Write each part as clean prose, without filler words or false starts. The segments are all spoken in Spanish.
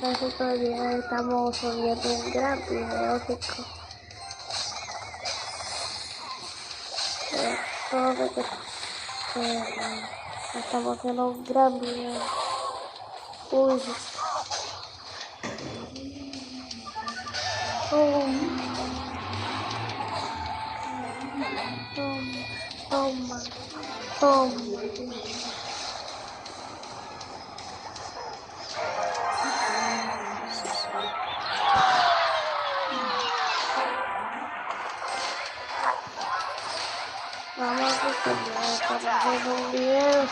Nosotros ya estamos subiendo un gran video, chicos. Todo de que estamos haciendo un gran video. Uy. Toma. Vamos a continuar, estamos haciendo un video.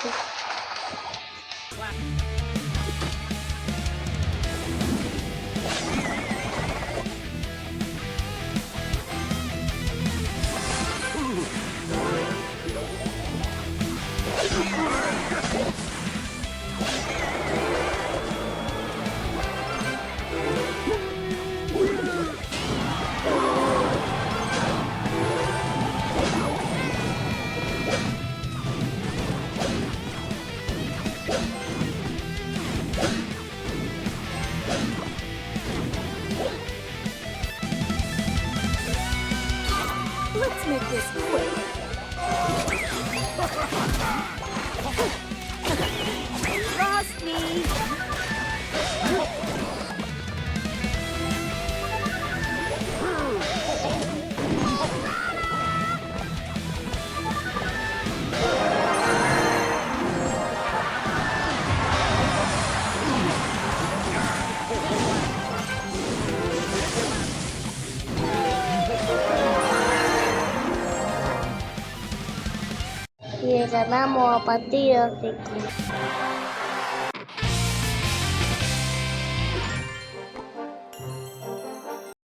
Let's make this quick. Lost me. Y ganamos a partido, chicos.